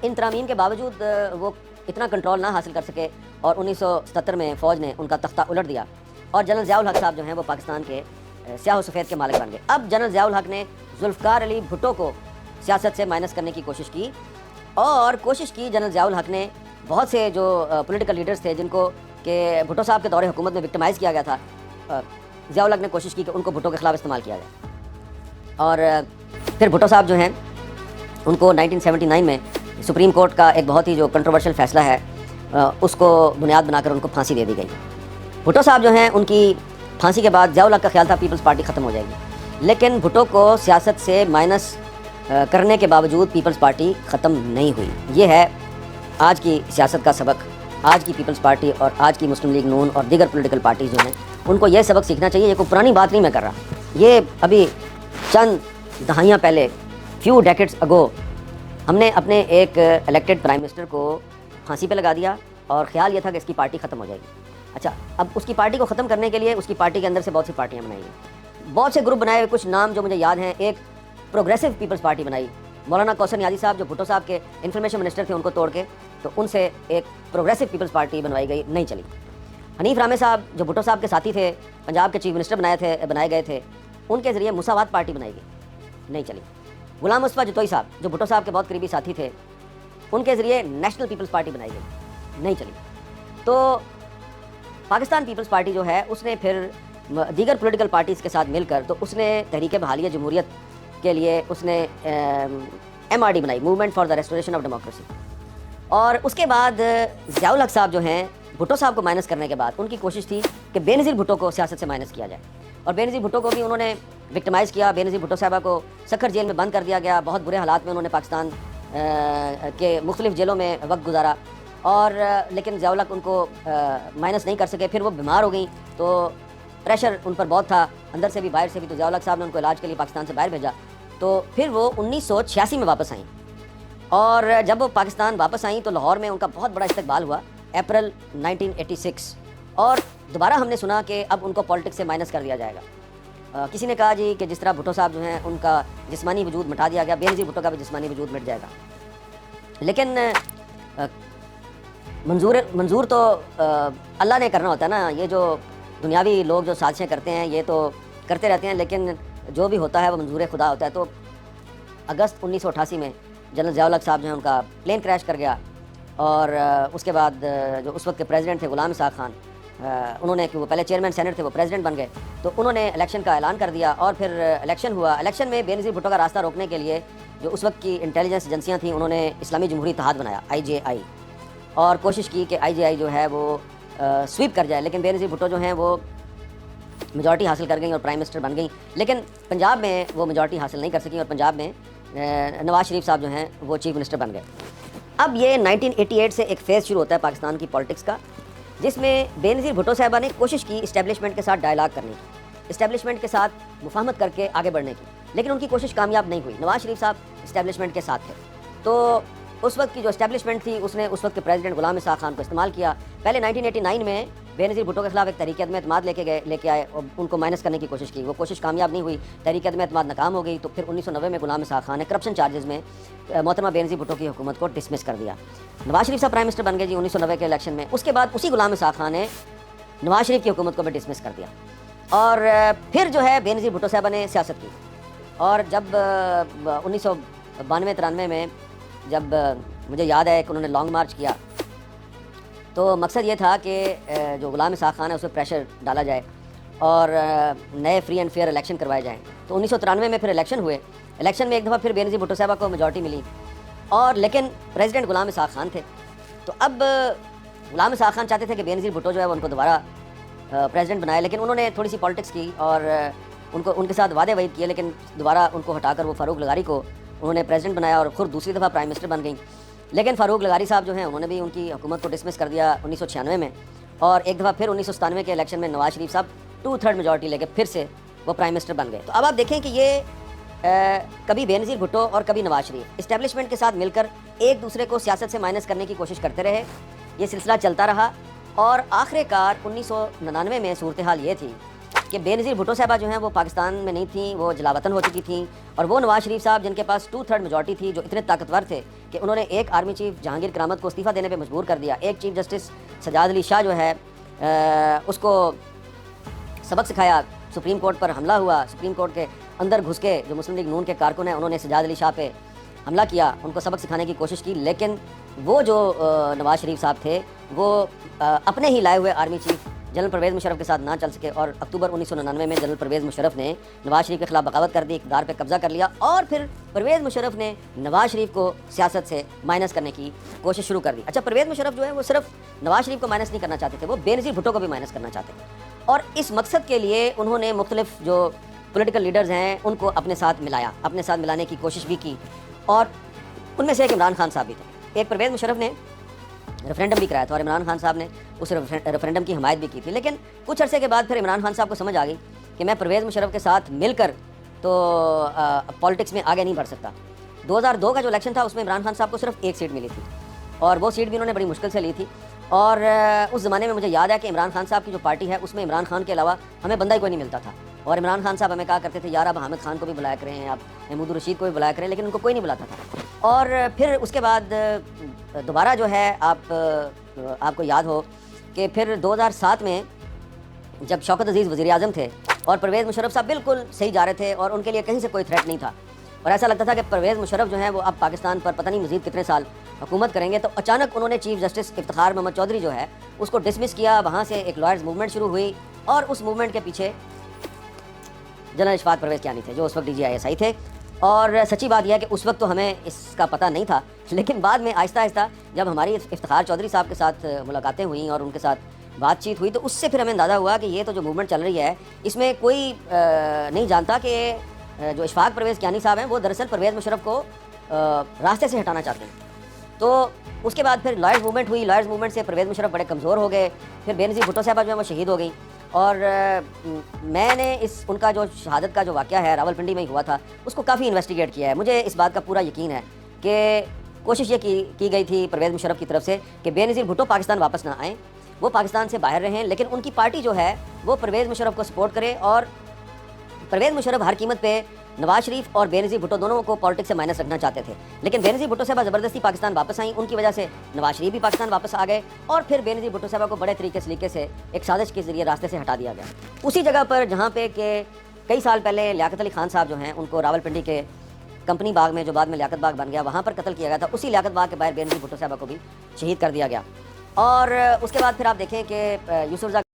ان ترامیم کے باوجود وہ اتنا کنٹرول نہ حاصل کر سکے اور 1977 میں فوج نے ان کا تختہ الٹ دیا اور جنرل ضیاء الحق صاحب جو ہیں وہ پاکستان کے سیاہ و سفید کے مالک بن گئے۔ اب جنرل ضیاء الحق نے ذوالفقار علی بھٹو کو سیاست سے مائنس کرنے کی کوشش کی اور کوشش کی جنرل ضیاء الحق نے بہت سے جو پولیٹیکل لیڈرز تھے جن کو کہ بھٹو صاحب کے دور حکومت میں وکٹمائز کیا گیا تھا، ضیاء الحق نے کوشش کی کہ ان کو بھٹو کے خلاف استعمال کیا جائے اور پھر بھٹو صاحب جو ہیں ان کو 1979 میں سپریم کورٹ کا ایک بہت ہی جو کنٹروورشل فیصلہ ہے اس کو بنیاد بنا کر ان کو پھانسی دے دی گئی۔ بھٹو صاحب جو ہیں ان کی پھانسی کے بعد ضیاء الحق کا خیال تھا پیپلز پارٹی ختم ہو جائے گی، لیکن بھٹو کو سیاست سے مائنس کرنے کے باوجود پیپلز پارٹی ختم نہیں ہوئی۔ یہ ہے آج کی سیاست کا سبق۔ آج کی پیپلز پارٹی اور آج کی مسلم لیگ نون اور دیگر پولیٹیکل پارٹیز جو ہیں ان کو یہ سبق سیکھنا چاہیے۔ یہ کوئی پرانی بات نہیں میں کر رہا، یہ ابھی چند دہائیاں پہلے فیو ڈیکیڈز اگو ہم نے اپنے ایک الیکٹڈ پرائم منسٹر کو پھانسی پہ لگا دیا اور خیال یہ تھا کہ اس کی پارٹی ختم ہو جائے گی۔ اچھا، اب اس کی پارٹی کو ختم کرنے کے لیے اس کی پارٹی کے اندر سے بہت سی پارٹیاں بنائی گئی، بہت سے گروپ بنائے ہوئے۔ کچھ نام جو مجھے یاد ہیں، ایک پروگریسو پیپلز پارٹی بنائی، مولانا کوثر نیازی صاحب جو بھٹو صاحب کے انفارمیشن منسٹر تھے ان کو توڑ کے، تو ان سے ایک پروگریسو پیپلز پارٹی بنوائی گئی، نہیں چلی۔ حنیف رامے صاحب جو بھٹو صاحب کے ساتھی تھے، پنجاب کے چیف منسٹر بنائے گئے تھے، ان کے ذریعے مساوات پارٹی بنائی گئی، نہیں چلی۔ غلام مصطفیٰ جتوئی صاحب جو بھٹو صاحب کے بہت قریبی ساتھی تھے، ان کے ذریعے نیشنل پیپلز پارٹی بنائی گئی، نہیں چلی۔ تو پاکستان پیپلز پارٹی جو ہے اس نے پھر دیگر پولیٹیکل پارٹیز کے ساتھ مل کر تو اس نے تحریک بحالیہ جمہوریت کے لیے اس نے MRD بنائی، movement for the restoration of democracy. اور اس کے بعد ضیاء الحق صاحب جو ہیں بھٹو صاحب کو مائنس کرنے کے بعد ان کی کوشش تھی کہ بے نظیر بھٹو کو سیاست سے مائنس کیا جائے، اور بے نظیر بھٹو کو بھی انہوں نے وکٹمائز کیا۔ بے نظیر بھٹو صاحبہ کو سکھر جیل میں بند کر دیا گیا، بہت برے حالات میں انہوں نے پاکستان کے مختلف جیلوں میں وقت گزارا، اور لیکن ضیاء الحق ان کو مائنس نہیں کر سکے۔ پھر وہ بیمار ہو گئیں تو پریشر ان پر بہت تھا اندر سے بھی باہر سے بھی، تو ضیاء الحق صاحب نے ان کو علاج کے لیے پاکستان سے باہر بھیجا۔ تو پھر وہ 1986 میں واپس آئیں، اور جب وہ پاکستان واپس آئیں تو لاہور میں ان کا بہت بڑا استقبال ہوا اپریل 1986، اور دوبارہ ہم نے سنا کہ اب ان کو پالیٹکس سے مائنس کر دیا جائے گا۔ کسی نے کہا جی کہ جس طرح بھٹو صاحب جو ہیں ان کا جسمانی وجود مٹا دیا گیا، بے نظیر بھٹو کا بھی جسمانی وجود مٹ جائے گا۔ لیکن منظور تو اللہ نے کرنا ہوتا ہے نا، یہ جو دنیاوی لوگ جو سازشیں کرتے ہیں یہ تو کرتے رہتے ہیں، لیکن جو بھی ہوتا ہے وہ منظور خدا ہوتا ہے۔ تو اگست 1988 میں جنرل ضیاء الحق صاحب جو ہیں ان کا پلین کریش کر گیا، اور اس کے بعد جو اس وقت کے پریزیڈنٹ تھے غلام اسحاق خان، انہوں نے کہ وہ پہلے چیئرمین سینٹ تھے وہ پریزیڈنٹ بن گئے، تو انہوں نے الیکشن کا اعلان کر دیا، اور پھر الیکشن ہوا۔ الیکشن میں بے نظیر بھٹو کا راستہ روکنے کے لیے جو اس وقت کی انٹیلیجنس ایجنسیاں تھیں انہوں نے اسلامی جمہوری اتحاد بنایا IJI، اور کوشش کی کہ IJI جو ہے وہ سویپ کر جائے، لیکن بے نظیر بھٹو جو ہیں وہ میجورٹی حاصل کر گئیں اور پرائم منسٹر بن گئیں، لیکن پنجاب میں وہ میجورٹی حاصل نہیں کر سکیں، اور پنجاب میں نواز شریف صاحب جو ہیں وہ چیف منسٹر بن گئے۔ اب یہ 1988 سے ایک فیز شروع ہوتا ہے پاکستان کی پالیٹکس کا، جس میں بے نظیر بھٹو صاحبہ نے کوشش کی اسٹیبلشمنٹ کے ساتھ ڈائلاگ کرنے کی، اسٹیبلشمنٹ کے ساتھ مفاہمت کر کے آگے بڑھنے کی، لیکن ان کی کوشش کامیاب نہیں ہوئی۔ نواز شریف صاحب اسٹیبلشمنٹ کے ساتھ تھے، تو اس وقت کی جو اسٹیبلشمنٹ تھی اس نے اس وقت کے پریزیڈنٹ غلام اسحاق خان کو استعمال کیا۔ پہلے 1989 میں بے نظیر بھٹو کے خلاف ایک تحریک عدم اعتماد لے کے آئے اور ان کو مائنس کرنے کی کوشش کی، وہ کوشش کامیاب نہیں ہوئی، تحریک عدم اعتماد ناکام ہو گئی۔ تو پھر 1990 میں غلام اسحاق خان نے کرپشن چارجز میں محترمہ بے نظیر بھٹو کی حکومت کو ڈسمس کر دیا۔ نواز شریف صاحب پرائم منسٹر بن گئے جی 1990 کے الیکشن میں۔ اس کے بعد اسی غلام اسحاق خان نے نواز شریف کی حکومت کو بھی ڈسمس کر دیا، اور پھر جو ہے بے نظیر بھٹو صاحبہ نے سیاست کی، اور جب 1992-93 میں جب مجھے یاد ہے کہ انہوں نے لانگ مارچ کیا، تو مقصد یہ تھا کہ جو غلام اسحاق خان ہے اس پہ پریشر ڈالا جائے اور نئے فری اینڈ فیئر الیکشن کروائے جائیں۔ تو 1993 میں پھر الیکشن ہوئے، الیکشن میں ایک دفعہ پھر بے نظیر بھٹو صاحبہ کو میجورٹی ملی، اور لیکن پریزیڈنٹ غلام اسحاق خان تھے۔ تو اب غلام اسحاق خان چاہتے تھے کہ بے نظیر بھٹو جو ہے وہ ان کو دوبارہ پریزیڈنٹ بنائے، لیکن انہوں نے تھوڑی سی پالیٹکس کی اور ان کے ساتھ وعدے وعید کیے، لیکن دوبارہ ان کو ہٹا کر وہ فاروق لغاری کو انہوں نے پریزیڈنٹ بنایا اور خود دوسری دفعہ پرائم منسٹر بن گئیں۔ لیکن فاروق لغاری صاحب جو ہیں انہوں نے بھی ان کی حکومت کو ڈسمس کر دیا 1996 میں، اور ایک دفعہ پھر 1997 کے الیکشن میں نواز شریف صاحب 2/3 میجورٹی لے کے پھر سے وہ پرائم منسٹر بن گئے۔ تو اب آپ دیکھیں کہ یہ کبھی بے نظیر بھٹو اور کبھی نواز شریف اسٹیبلشمنٹ کے ساتھ مل کر ایک دوسرے کو سیاست سے مائنس کرنے کی کوشش کرتے رہے، یہ سلسلہ چلتا رہا، اور آخر کار 1999 میں صورتحال یہ تھی کہ بے نظیر بھٹو صاحبہ جو ہیں وہ پاکستان میں نہیں تھیں، وہ جلاوطن ہو چکی تھیں، اور وہ نواز شریف صاحب جن کے پاس 2/3 میجورٹی تھی، جو اتنے طاقتور تھے کہ انہوں نے ایک آرمی چیف جہانگیر کرامت کو استعفیٰ دینے پہ مجبور کر دیا، ایک چیف جسٹس سجاد علی شاہ جو ہے اس کو سبق سکھایا، سپریم کورٹ پر حملہ ہوا، سپریم کورٹ کے اندر گھس کے جو مسلم لیگ نون کے کارکن ہیں انہوں نے سجاد علی شاہ پہ حملہ کیا، ان کو سبق سکھانے کی کوشش کی، لیکن وہ جو نواز شریف صاحب تھے وہ اپنے ہی لائے ہوئے army chief general Pervez Musharraf کے ساتھ نہ چل سکے، اور اکتوبر 1999 میں جنرل پرویز مشرف نے نواز شریف کے خلاف بغاوت کر دی، اقتدار پہ قبضہ کر لیا، اور پھر پرویز مشرف نے نواز شریف کو سیاست سے مائنس کرنے کی کوشش شروع کر دی۔ اچھا، پرویز مشرف جو ہے وہ صرف نواز شریف کو مائنس نہیں کرنا چاہتے تھے، وہ بے نظیر بھٹو کو بھی مائنس کرنا چاہتے تھے، اور اس مقصد کے لیے انہوں نے مختلف جو پولیٹیکل لیڈرز ہیں ان کو اپنے ساتھ ملایا، اپنے ساتھ ملانے کی کوشش بھی کی، اور ان میں سے ایک عمران خان صاحب بھی تھے۔ ایک پرویز مشرف نے ریفرینڈم بھی کرایا تھا اور عمران خان صاحب نے اس ریفرینڈم کی حمایت بھی کی تھی، لیکن کچھ عرصے کے بعد پھر عمران خان صاحب کو سمجھ آ گئی کہ میں پرویز مشرف کے ساتھ مل کر تو پالیٹکس میں آگے نہیں بڑھ سکتا۔ 2002 کا جو الیکشن تھا اس میں عمران خان صاحب کو صرف ایک سیٹ ملی تھی، اور وہ سیٹ بھی انہوں نے بڑی مشکل سے لی تھی، اور اس زمانے میں مجھے یاد ہے کہ عمران خان صاحب کی جو پارٹی ہے اس میں عمران خان کے علاوہ ہمیں بندہ ہی کوئی نہیں ملتا تھا، اور عمران خان صاحب ہمیں کہا کرتے تھے یار آپ حامد خان کو بھی بلایا کریں، آپ محمود الرشید کو بھی بلایا کریں، لیکن ان کو کوئی نہیں بلاتا تھا۔ اور پھر اس کے بعد دوبارہ جو ہے آپ کو یاد ہو کہ پھر 2007 میں جب شوکت عزیز وزیر اعظم تھے اور پرویز مشرف صاحب بالکل صحیح جا رہے تھے اور ان کے لیے کہیں سے کوئی تھریٹ نہیں تھا، اور ایسا لگتا تھا کہ پرویز مشرف جو ہیں وہ اب پاکستان پر پتہ نہیں مزید کتنے سال حکومت کریں گے، تو اچانک انہوں نے چیف جسٹس افتخار محمد چودھری جو ہے اس کو ڈسمس کیا، وہاں سے ایک لائرز موومنٹ شروع ہوئی، اور اس موومنٹ کے پیچھے جنرل اشفاق پرویز کیانی تھے جو اس وقت DGISI تھے، اور سچی بات یہ ہے کہ اس وقت تو ہمیں اس کا پتہ نہیں تھا، لیکن بعد میں آہستہ آہستہ جب ہماری افتخار چودھری صاحب کے ساتھ ملاقاتیں ہوئیں اور ان کے ساتھ بات چیت ہوئی تو اس سے پھر ہمیں اندازہ ہوا کہ یہ تو جو موومنٹ چل رہی ہے اس میں کوئی نہیں جانتا کہ جو اشفاق پرویز کیانی صاحب ہیں وہ دراصل پرویز مشرف کو راستے سے ہٹانا چاہتے ہیں۔ تو اس کے بعد پھر لائرز موومنٹ ہوئی، لائرز موومنٹ سے پرویز مشرف بڑے کمزور ہو گئے، پھر بے نظیر بھٹو صاحبہ جو ہے وہ شہید ہو گئیں، اور میں نے ان کا جو شہادت کا جو واقعہ ہے راولپنڈی میں ہی ہوا تھا اس کو کافی انویسٹیگیٹ کیا ہے۔ مجھے اس بات کا پورا یقین ہے کہ کوشش یہ کی گئی تھی پرویز مشرف کی طرف سے کہ بے نظیر بھٹو پاکستان واپس نہ آئیں، وہ پاکستان سے باہر رہیں، لیکن ان کی پارٹی جو ہے وہ پرویز مشرف کو سپورٹ کرے، اور پرویز مشرف ہر قیمت پہ نواز شریف اور بے نظیر بھٹو دونوں کو پالیٹکس سے مائنس رکھنا چاہتے تھے، لیکن بے نظیر بھٹو صاحبہ زبردستی پاکستان واپس آئیں، ان کی وجہ سے نواز شریف بھی پاکستان واپس آ گئے، اور پھر بے نظیر بھٹو صاحبہ کو بڑے طریقے سے ایک سازش کے ذریعے راستے سے ہٹا دیا گیا، اسی جگہ پر جہاں پہ کہ کئی سال پہلے لیاقت علی خان صاحب جو ہیں ان کو راولپنڈی کے کمپنی باغ میں جو بعد میں لیاقت باغ بن گیا وہاں پر قتل کیا گیا تھا، اسی لیاقت باغ کے باہر بے نظیر بھٹو صاحبہ کو بھی شہید کر دیا گیا، اور اس کے بعد پھر آپ دیکھیں کہ یوسف رضا